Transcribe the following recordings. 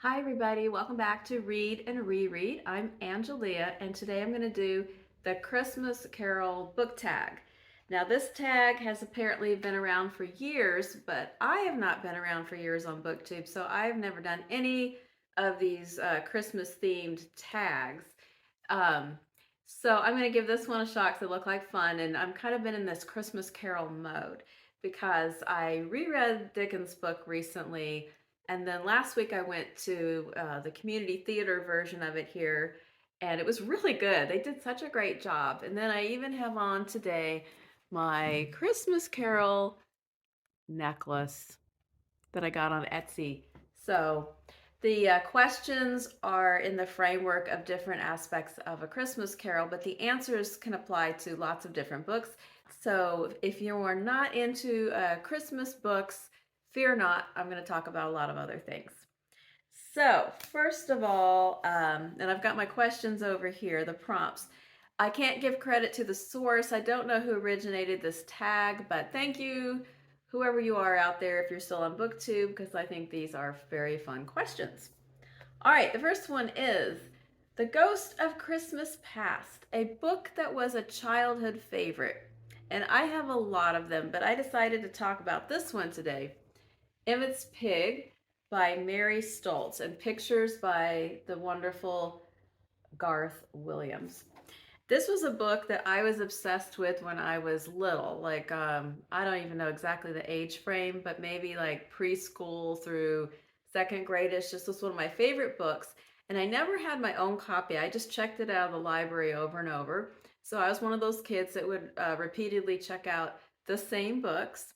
Hi everybody, welcome back to Read and Reread. I'm Angelia and today I'm going to do the Christmas Carol book tag. Now this tag has apparently been around for years, but I have not been around for years on BookTube, so I've never done any of these Christmas themed tags. Um, so I'm going to give this one a shot because it looked like fun, and I'm kind of been in this Christmas Carol mode because I reread Dickens' book recently, and then last week I went to the community theater version of it here, and it was really good. They did such a great job. And then I even have on today my Christmas Carol necklace that I got on Etsy. So the questions are in the framework of different aspects of A Christmas Carol, but the answers can apply to lots of different books. So if you are not into Christmas books, fear not, I'm going to talk about a lot of other things. So first of all, and I've got my questions over here, the prompts. I can't give credit to the source. I don't know who originated this tag, but thank you, whoever you are out there, if you're still on BookTube, because I think these are very fun questions. All right, the first one is The Ghost of Christmas Past, a book that was a childhood favorite. And I have a lot of them, but I decided to talk about this one today. Emmett's Pig by Mary Stoltz, and pictures by the wonderful Garth Williams. This was a book that I was obsessed with when I was little. Like, I don't even know exactly the age frame, but maybe like preschool through second grade-ish. This was one of my favorite books. And I never had my own copy. I just checked it out of the library over and over. So I was one of those kids that would repeatedly check out the same books.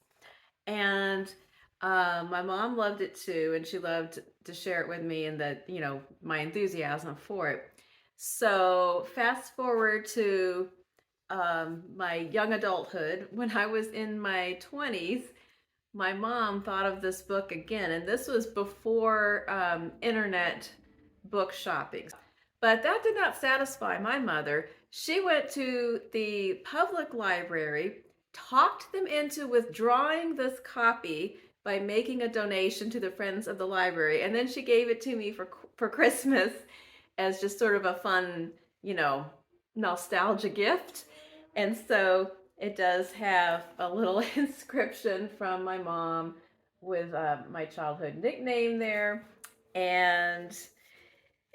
And my mom loved it too, and she loved to share it with me and my enthusiasm for it. So fast forward to my young adulthood, when I was in my 20s, my mom thought of this book again, and this was before internet book shopping. But that did not satisfy my mother. She went to the public library, talked them into withdrawing this copy by making a donation to the Friends of the Library, and then she gave it to me for Christmas as just sort of a fun, nostalgia gift. And so it does have a little inscription from my mom with my childhood nickname there. And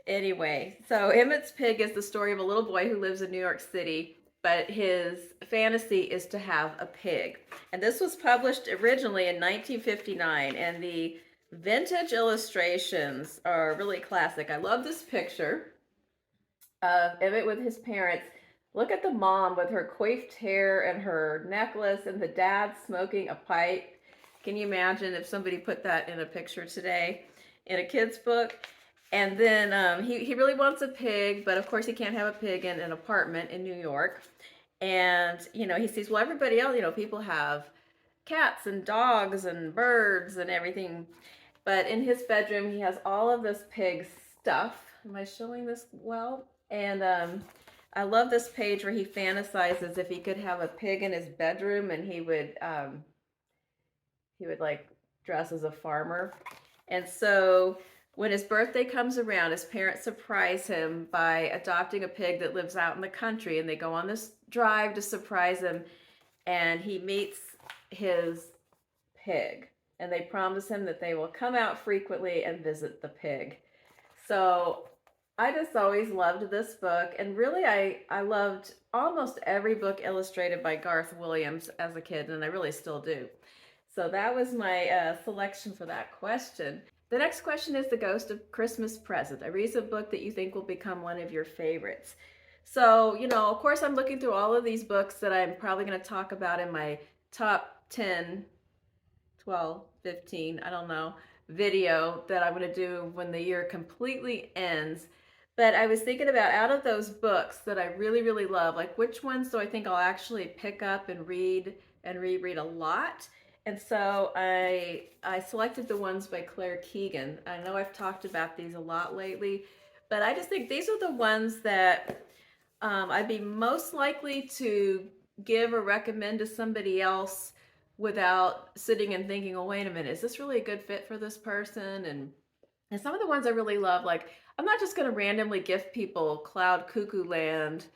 anyway, so Emmett's Pig is the story of a little boy who lives in New York City, but his fantasy is to have a pig. And this was published originally in 1959, and the vintage illustrations are really classic. I love this picture of Emmett with his parents. Look at the mom with her coiffed hair and her necklace, and the dad smoking a pipe. Can you imagine if somebody put that in a picture today in a kid's book? And then he really wants a pig, but of course he can't have a pig in an apartment in New York. And, he sees, well, everybody else, people have cats and dogs and birds and everything. But in his bedroom, he has all of this pig stuff. Am I showing this well? And I love this page where he fantasizes if he could have a pig in his bedroom, and he would like dress as a farmer. And so when his birthday comes around, his parents surprise him by adopting a pig that lives out in the country, and they go on this drive to surprise him, and he meets his pig, and they promise him that they will come out frequently and visit the pig. So I just always loved this book, and really I loved almost every book illustrated by Garth Williams as a kid, and I really still do. So that was my selection for that question. The next question is The Ghost of Christmas Present, a recent book that you think will become one of your favorites. So, of course I'm looking through all of these books that I'm probably going to talk about in my top 10, 12, 15, I don't know, video that I'm going to do when the year completely ends. But I was thinking about, out of those books that I really, really love, like which ones do I think I'll actually pick up and read and reread a lot? And so I selected the ones by Claire Keegan. I know I've talked about these a lot lately, but I just think these are the ones that I'd be most likely to give or recommend to somebody else without sitting and thinking, oh, wait a minute, is this really a good fit for this person? And And some of the ones I really love, like I'm not just going to randomly gift people Cloud Cuckoo Land,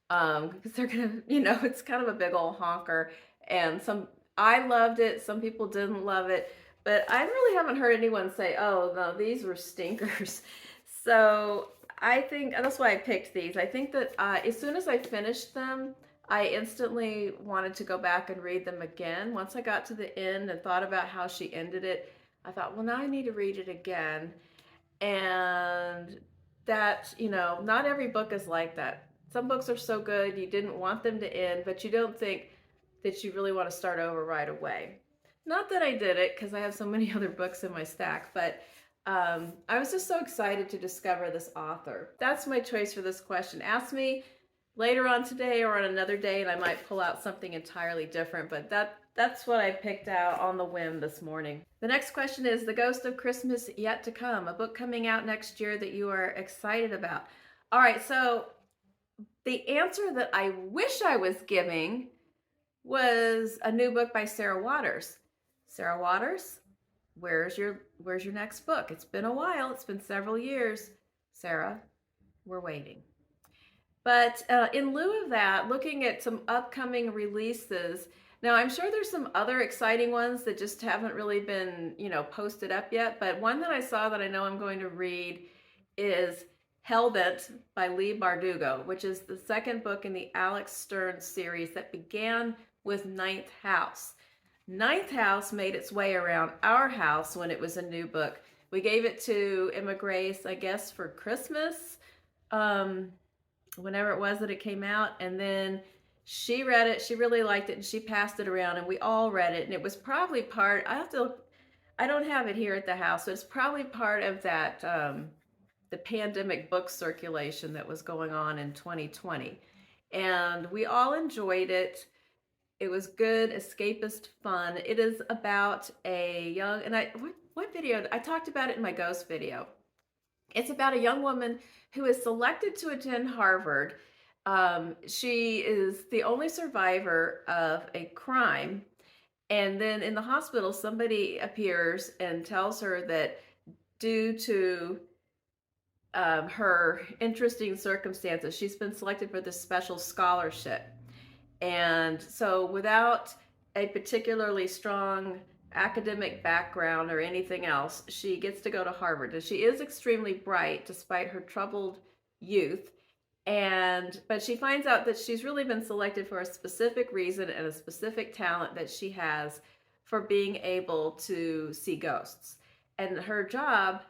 because they're gonna, it's kind of a big old honker. And I loved it, some people didn't love it, but I really haven't heard anyone say, "Oh no, these were stinkers." So I think that's why I picked these. I think that as soon as I finished them, I instantly wanted to go back and read them again. Once I got to the end and thought about how she ended it, I thought, well, now I need to read it again. And that, not every book is like that. Some books are so good you didn't want them to end, but you don't think that you really want to start over right away. Not that I did it, because I have so many other books in my stack, but I was just so excited to discover this author. That's my choice for this question. Ask me later on today or on another day, and I might pull out something entirely different, but that's what I picked out on the whim this morning. The next question is The Ghost of Christmas Yet to Come, a book coming out next year that you are excited about. All right, so the answer that I wish I was giving was a new book by Sarah Waters. Sarah Waters, where's your next book? It's been a while. It's been several years. Sarah, we're waiting. But in lieu of that, looking at some upcoming releases, now I'm sure there's some other exciting ones that just haven't really been, posted up yet. But one that I saw that I know I'm going to read is Hellbent by Leigh Bardugo, which is the second book in the Alex Stearns series that began with Ninth House. Ninth House made its way around our house when it was a new book. We gave it to Emma Grace, I guess, for Christmas, whenever it was that it came out. And then she read it, she really liked it, and she passed it around, and we all read it. And it was probably part, I don't have it here at the house, but it's probably part of that, the pandemic book circulation that was going on in 2020. And we all enjoyed it. It was good, escapist fun. It is about a young, and what video? I talked about it in my ghost video. It's about a young woman who is selected to attend Harvard. She is the only survivor of a crime. And then in the hospital, somebody appears and tells her that due to her interesting circumstances, she's been selected for this special scholarship. And so without a particularly strong academic background or anything else, she gets to go to Harvard. And she is extremely bright despite her troubled youth. But she finds out that she's really been selected for a specific reason and a specific talent that she has for being able to see ghosts. And her job,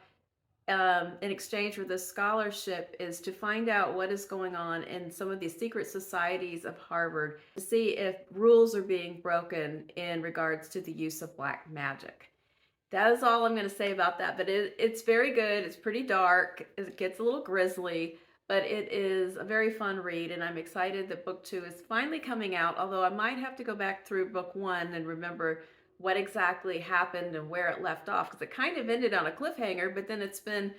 in exchange for this scholarship, is to find out what is going on in some of these secret societies of Harvard to see if rules are being broken in regards to the use of black magic. That is all I'm going to say about that, but it's very good. It's pretty dark. It gets a little grisly, but it is a very fun read, and I'm excited that book 2 is finally coming out, although I might have to go back through book 1 and remember what exactly happened and where it left off, because it kind of ended on a cliffhanger, but then it's been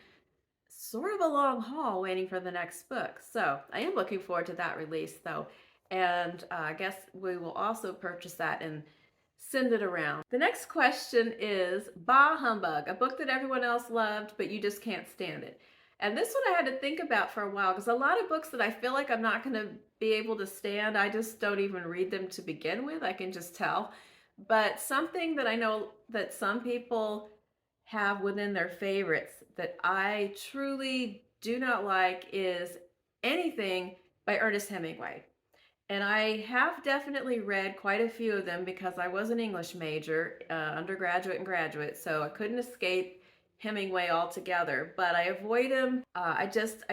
sort of a long haul waiting for the next book. So I am looking forward to that release, though, and I guess we will also purchase that and send it around. The next question is Bah Humbug, a book that everyone else loved, but you just can't stand it. And this one I had to think about for a while, because a lot of books that I feel like I'm not going to be able to stand, I just don't even read them to begin with. I can just tell. But something that I know that some people have within their favorites that I truly do not like is anything by Ernest Hemingway. And I have definitely read quite a few of them because I was an English major, undergraduate and graduate, so I couldn't escape Hemingway altogether, but I avoid him. I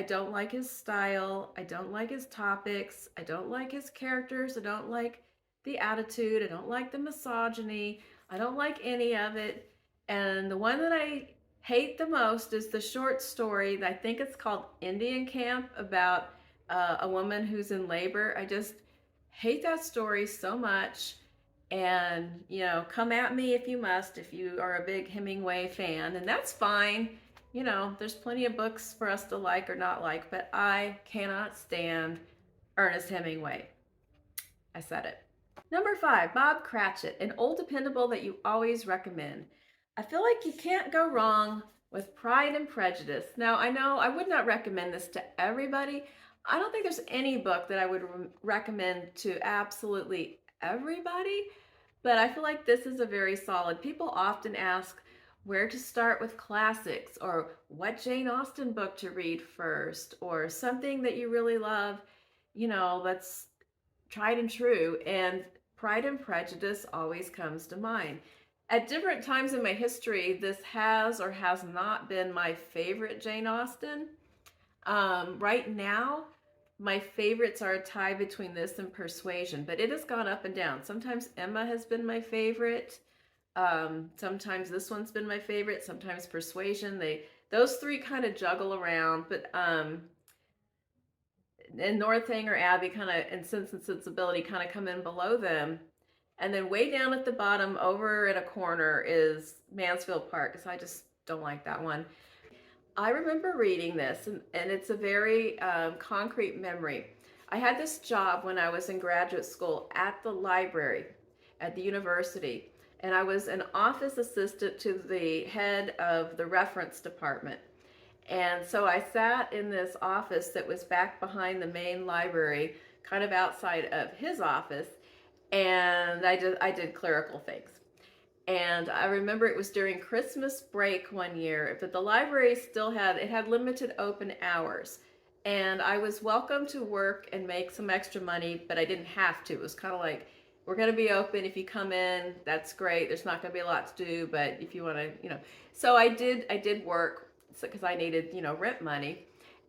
don't like his style. I don't like his topics. I don't like his characters. I don't like the attitude. I don't like the misogyny. I don't like any of it. And the one that I hate the most is the short story that I think it's called Indian Camp, about a woman who's in labor. I just hate that story so much. And, come at me if you must, if you are a big Hemingway fan, and that's fine. There's plenty of books for us to like or not like, but I cannot stand Ernest Hemingway. I said it. Number 5, Bob Cratchit, an old dependable that you always recommend. I feel like you can't go wrong with Pride and Prejudice. Now, I know I would not recommend this to everybody. I don't think there's any book that I would recommend to absolutely everybody, but I feel like this is a very solid. People often ask where to start with classics, or what Jane Austen book to read first, or something that you really love, that's tried and true. And Pride and Prejudice always comes to mind. At different times in my history, this has or has not been my favorite Jane Austen. Right now, my favorites are a tie between this and Persuasion, but it has gone up and down. Sometimes Emma has been my favorite. Sometimes this one's been my favorite. Sometimes Persuasion. Those three kind of juggle around, but and Northanger Abbey kind of, and Sense and Sensibility kind of come in below them. And then way down at the bottom, over in a corner, is Mansfield Park, because I just don't like that one. I remember reading this, and it's a very concrete memory. I had this job when I was in graduate school at the library at the university, and I was an office assistant to the head of the reference department. And so I sat in this office that was back behind the main library, kind of outside of his office, and I did clerical things. And I remember it was during Christmas break one year, but the library still had limited open hours. And I was welcome to work and make some extra money, but I didn't have to. It was kind of like, we're going to be open. If you come in, that's great. There's not going to be a lot to do, but if you want to, So I did work because I needed, rent money.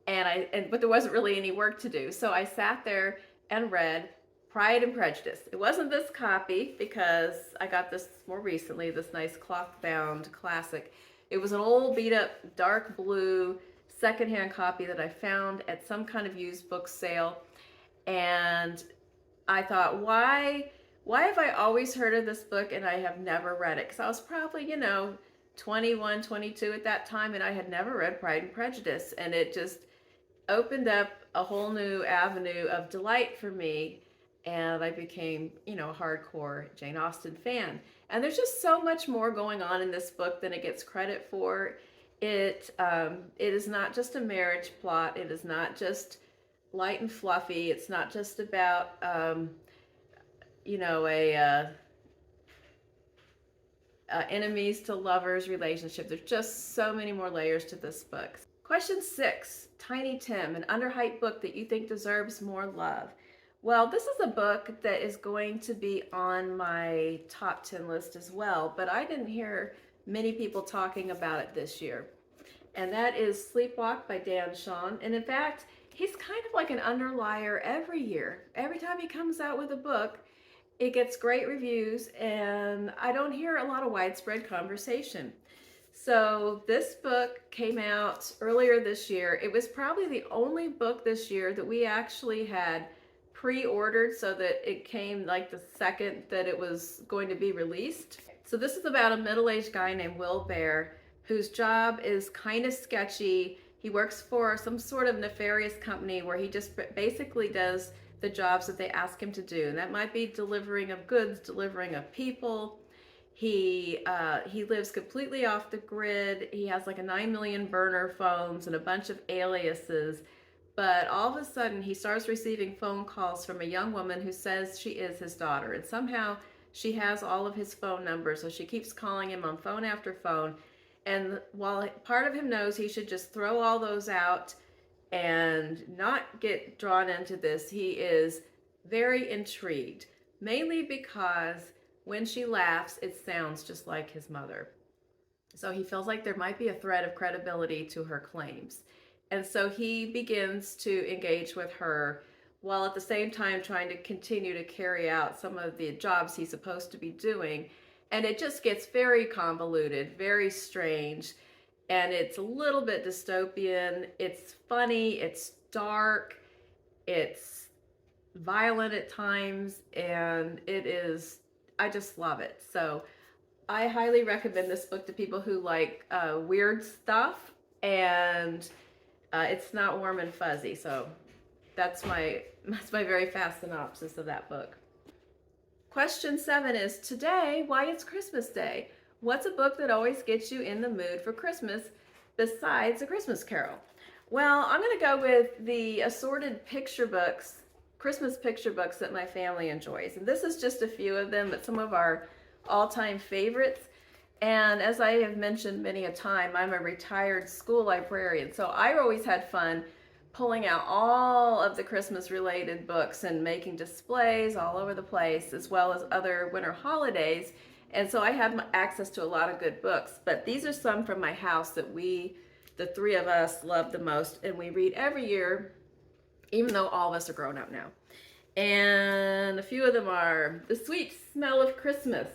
But there wasn't really any work to do. So I sat there and read Pride and Prejudice. It wasn't this copy, because I got this more recently, this nice cloth-bound classic. It was an old beat-up dark blue secondhand copy that I found at some kind of used book sale. And I thought, why have I always heard of this book and I have never read it? Because I was probably, 21, 22 at that time, and I had never read Pride and Prejudice. And it just opened up a whole new avenue of delight for me. And I became, a hardcore Jane Austen fan. And there's just so much more going on in this book than it gets credit for. It is not just a marriage plot. It is not just light and fluffy. It's not just about, enemies to lovers relationship. There's just so many more layers to this book. Question 6, Tiny Tim, an underhyped book that you think deserves more love. Well, this is a book that is going to be on my top 10 list as well, but I didn't hear many people talking about it this year. And that is Sleepwalk by Dan Shawn. And in fact, he's kind of like an underlier every year. Every time he comes out with a book, it gets great reviews, and I don't hear a lot of widespread conversation. So this book came out earlier this year. It was probably the only book this year that we actually had pre-ordered, so that it came like the second that it was going to be released. So this is about a middle-aged guy named Will Bear, whose job is kind of sketchy. He works for some sort of nefarious company where he just basically does the jobs that they ask him to do. And that might be delivering of goods, delivering of people. He lives completely off the grid. He has like a 9 million burner phones and a bunch of aliases. But all of a sudden, he starts receiving phone calls from a young woman who says she is his daughter. And somehow she has all of his phone numbers, so she keeps calling him on phone after phone. And while part of him knows he should just throw all those out and not get drawn into this, he is very intrigued, mainly because when she laughs, it sounds just like his mother. So he feels like there might be a thread of credibility to her claims. And so he begins to engage with her while at the same time trying to continue to carry out some of the jobs he's supposed to be doing. And it just gets very convoluted, very strange, and it's a little bit dystopian. It's funny, it's dark, it's violent at times, and I just love it. So I highly recommend this book to people who like weird stuff, and it's not warm and fuzzy. So that's my very fast synopsis of that book. Question 7 is, today, why it's Christmas Day? What's a book that always gets you in the mood for Christmas? besides A Christmas Carol? Well, I'm going to go with the assorted picture books, Christmas picture books that my family enjoys. And this is just a few of them, but some of our all-time favorites. And as I have mentioned many a time, I'm a retired school librarian, so I always had fun pulling out all of the Christmas related books and making displays all over the place, as well as other winter holidays. And so I had access to a lot of good books, but these are some from my house that the three of us, love the most, and we read every year, even though all of us are grown up now. And a few of them are The Sweet Smell of Christmas,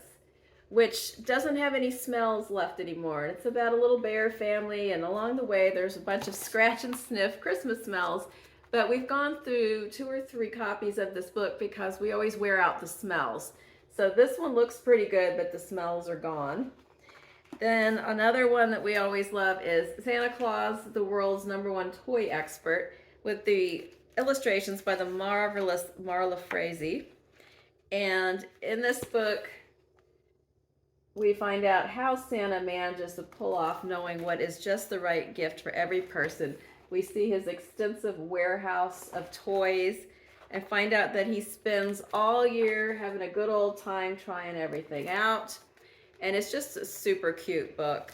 which doesn't have any smells left anymore. It's about a little bear family, and along the way there's a bunch of scratch and sniff Christmas smells, but we've gone through 2 or 3 copies of this book because we always wear out the smells. So this one looks pretty good, but the smells are gone. Then another one that we always love is Santa Claus, the world's #1 toy expert, with the illustrations by the marvelous Marla Frazee. And in this book, we find out how Santa manages to pull off knowing what is just the right gift for every person. We see his extensive warehouse of toys and find out that he spends all year having a good old time trying everything out. And it's just a super cute book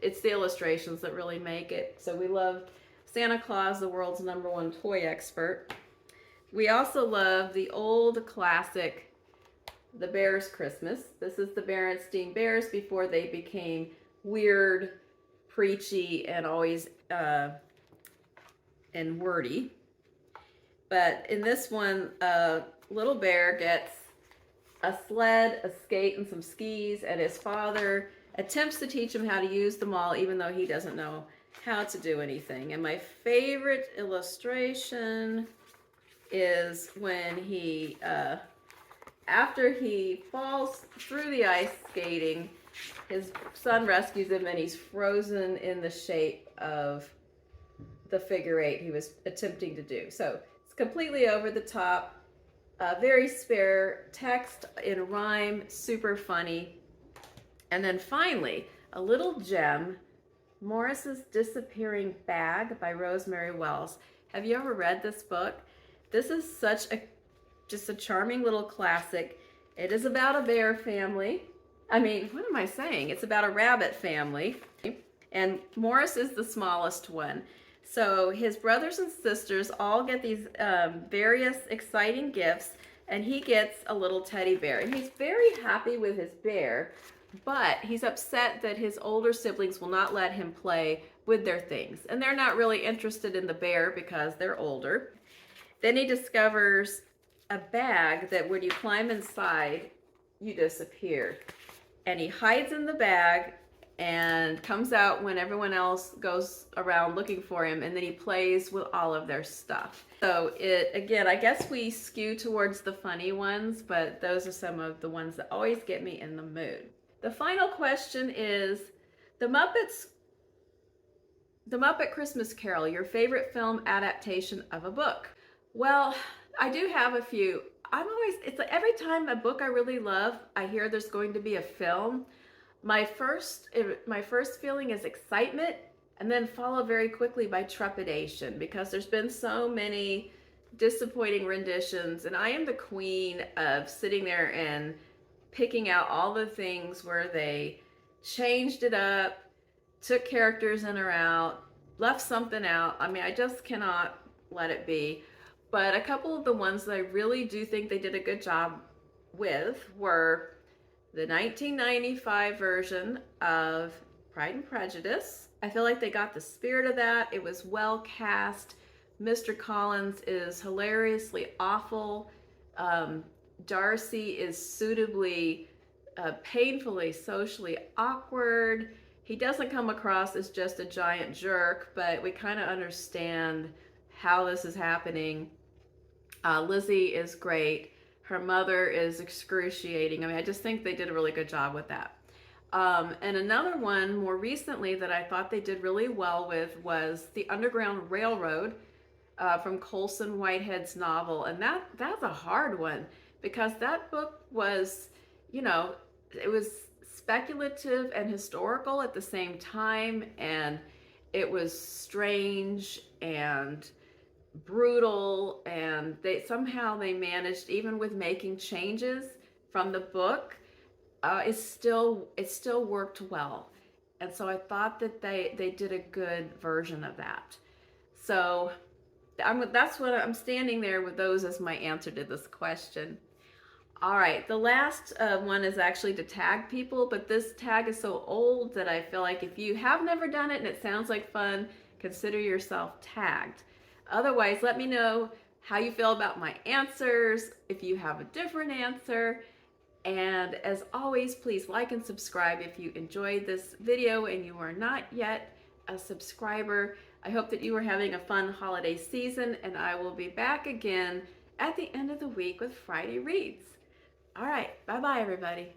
it's the illustrations that really make it. So we love Santa Claus, the world's #1 toy expert. We also love the old classic, The Bears Christmas. This is the Berenstein Bears before they became weird, preachy, and always and wordy. But in this one, little bear gets a sled, a skate, and some skis, and his father attempts to teach him how to use them all, even though he doesn't know how to do anything. And my favorite illustration is when he, after he falls through the ice skating, his son rescues him, and he's frozen in the shape of the figure 8 he was attempting to do. So it's completely over the top. Very spare text in rhyme, super funny. And then finally, a little gem, Morris's Disappearing Bag by Rosemary Wells. Have you ever read this book? This is just a charming little classic. It is about a bear family. I mean, what am I saying? It's about a rabbit family. And Morris is the smallest one. So his brothers and sisters all get these various exciting gifts, and he gets a little teddy bear. And he's very happy with his bear, but he's upset that his older siblings will not let him play with their things. And they're not really interested in the bear because they're older. Then he discovers a bag that when you climb inside, you disappear. And he hides in the bag and comes out when everyone else goes around looking for him, and then he plays with all of their stuff. So again, I guess we skew towards the funny ones, but those are some of the ones that always get me in the mood. The final question is the Muppet Christmas Carol, your favorite film adaptation of a book. Well, I do have a few. It's like every time a book I really love, I hear there's going to be a film. My first feeling is excitement, and then followed very quickly by trepidation, because there's been so many disappointing renditions, and I am the queen of sitting there and picking out all the things where they changed it up, took characters in or out, left something out. I mean, I just cannot let it be. But a couple of the ones that I really do think they did a good job with were the 1995 version of Pride and Prejudice. I feel like they got the spirit of that. It was well cast. Mr. Collins is hilariously awful. Darcy is suitably, painfully socially awkward. He doesn't come across as just a giant jerk, but we kind of understand how this is happening. Lizzie is great. Her mother is excruciating. I mean, I just think they did a really good job with that. And another one more recently that I thought they did really well with was The Underground Railroad from Colson Whitehead's novel. And that's a hard one, because that book was, it was speculative and historical at the same time, and it was strange and brutal, and they managed, even with making changes from the book, it still worked well. And so I thought that they did a good version of that. So that's what I'm standing there with those as my answer to this question. All right, the last one is actually to tag people, but this tag is so old that I feel like if you have never done it and it sounds like fun, consider yourself tagged. Otherwise, let me know how you feel about my answers, if you have a different answer. And as always, please like and subscribe if you enjoyed this video and you are not yet a subscriber. I hope that you are having a fun holiday season, and I will be back again at the end of the week with Friday Reads. All right, bye-bye, everybody.